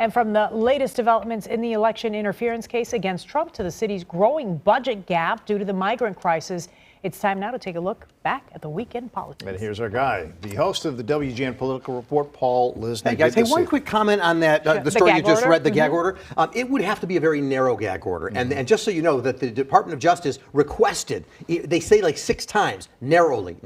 And from the latest developments in the election interference case against Trump to the city's growing budget gap due to the migrant crisis, it's time now to take a look back at the weekend politics. And here's our guy, the host of the WGN Political Report, Paul Lisney. Hey guys, one quick comment on that, the story you just read, the gag order. It would have to be a very narrow gag order. And just so you know, that the Department of Justice requested, they say like 6 times, narrowly.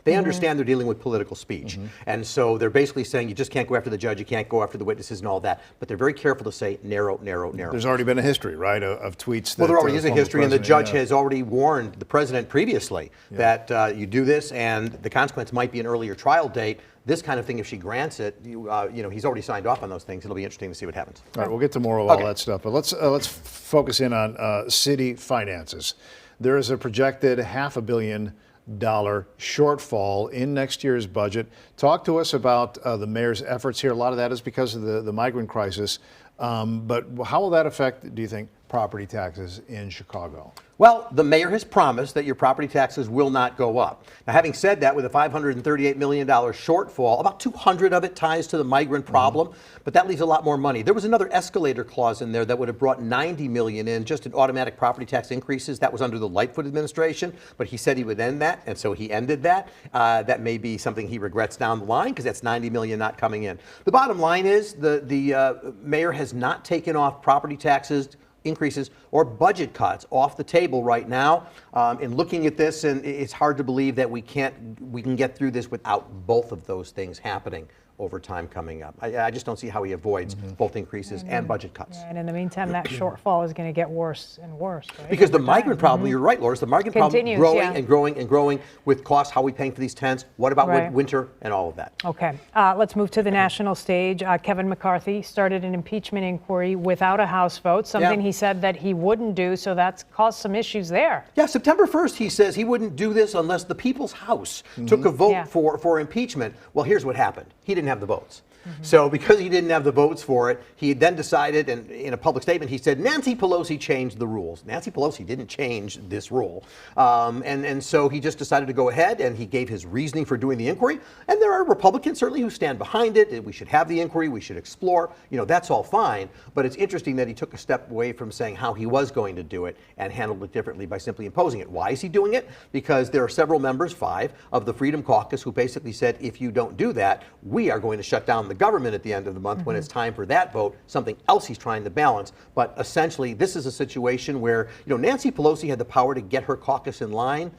They understand they're dealing with political speech. And so they're basically saying you just can't go after the judge, you can't go after the witnesses and all that. But they're very careful to say narrow. There's already been a history, right, of tweets. Well, there already is a history, and the judge has already warned the president previously that you do this, and the consequence might be an earlier trial date. This kind of thing, if she grants it, you know, he's already signed off on those things. It'll be interesting to see what happens. All right, we'll get to more of all that stuff, but let's focus in on city finances. There is a projected $500 million shortfall in next year's budget. Talk to us about the mayor's efforts here. A lot of that is because of the migrant crisis, but how will that affect, do you think, property taxes in Chicago? Well, the mayor has promised that your property taxes will not go up. Now, having said that, with a $538 million shortfall, about 200 of it ties to the migrant problem, but that leaves a lot more money. There was another escalator clause in there that would have brought $90 million in just in automatic property tax increases. That was under the Lightfoot administration, but he said he would end that, and so he ended that. That may be something he regrets down the line because that's $90 million not coming in. The bottom line is the mayor has not taken off property taxes increases or budget cuts off the table right now. In looking at this, and it's hard to believe that we can get through this without both of those things happening over time coming up. I just don't see how he avoids both increases and budget cuts. Yeah, and in the meantime, that shortfall is going to get worse and worse, right? Because the migrant problem, you're right, Loris, the migrant problem growing and growing with costs. How are we paying for these tents? What about winter and all of that? Okay, let's move to the national stage. Kevin McCarthy started an impeachment inquiry without a House vote, something he said that he wouldn't do, so that's caused some issues there. Yeah, September 1st, he says he wouldn't do this unless the People's House took a vote for impeachment. Well, here's what happened. He didn't have the votes. So because he didn't have the votes for it, he then decided, and in a public statement, he said, Nancy Pelosi changed the rules. Nancy Pelosi didn't change this rule. And so he just decided to go ahead, and he gave his reasoning for doing the inquiry. And there are Republicans certainly who stand behind it. We should have the inquiry. We should explore. You know, that's all fine. But it's interesting that he took a step away from saying how he was going to do it and handled it differently by simply imposing it. Why is he doing it? Because there are several members, 5, of the Freedom Caucus who basically said, if you don't do that, we are going to shut down the government at the end of the month when it's time for that vote, something else he's trying to balance. But essentially, this is a situation where, you know, Nancy Pelosi had the power to get her caucus in line.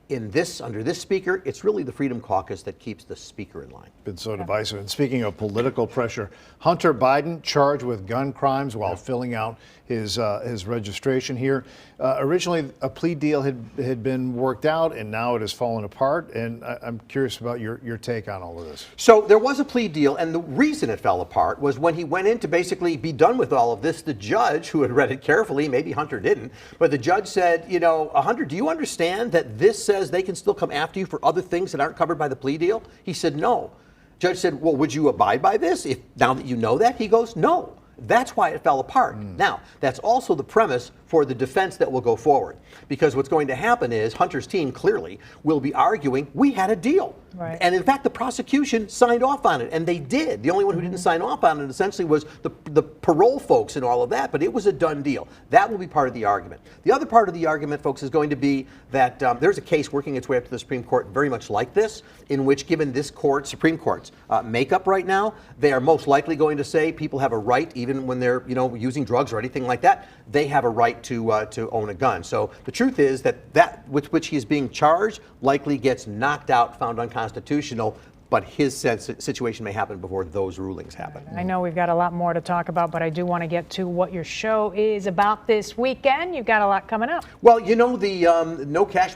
Under this speaker, it's really the Freedom Caucus that keeps the speaker in line. Been so divisive. And speaking of political pressure, Hunter Biden charged with gun crimes while filling out his registration here. Originally, a plea deal had been worked out, and now it has fallen apart. And I'm curious about your take on all of this. So there was a plea deal, and the reason it fell apart was when he went in to basically be done with all of this, the judge, who had read it carefully, maybe Hunter didn't, but the judge said, you know, Hunter, do you understand that this says they can still come after you for other things that aren't covered by the plea deal? He said, no. Judge said, well, would you abide by this now that you know that? He goes, no. That's why it fell apart. Now, that's also the premise for the defense that will go forward. Because what's going to happen is Hunter's team clearly will be arguing, we had a deal. Right. And in fact, the prosecution signed off on it, and they did. The only one who didn't sign off on it essentially was the parole folks and all of that, but it was a done deal. That will be part of the argument. The other part of the argument, folks, is going to be that there's a case working its way up to the Supreme Court very much like this, in which, given this Supreme Court's makeup right now, they are most likely going to say people have a right, even when they're, you know, using drugs or anything like that, they have a right to own a gun. So the truth is that with which he is being charged likely gets knocked out, found unconstitutional, but his situation may happen before those rulings happen. I know we've got a lot more to talk about, but I do want to get to what your show is about this weekend. You've got a lot coming up. Well, you know, the no cash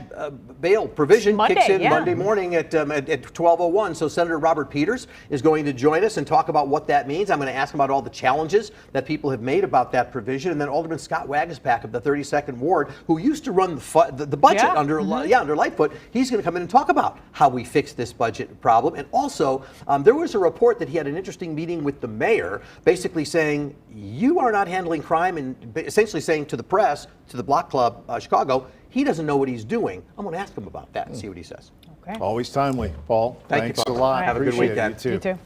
bail provision kicks in Monday morning at 12:01. So Senator Robert Peters is going to join us and talk about what that means. I'm going to ask him about all the challenges that people have made about that provision. And then Alderman Scott Waguespack of the 32nd Ward, who used to run the budget under Lightfoot, he's going to come in and talk about how we fix this budget problem. And also, there was a report that he had an interesting meeting with the mayor, basically saying, you are not handling crime, and essentially saying to the press, to the Block Club Chicago, he doesn't know what he's doing. I'm going to ask him about that and see what he says. Okay. Always timely, Paul. Thanks a lot. Have a good weekend. You too.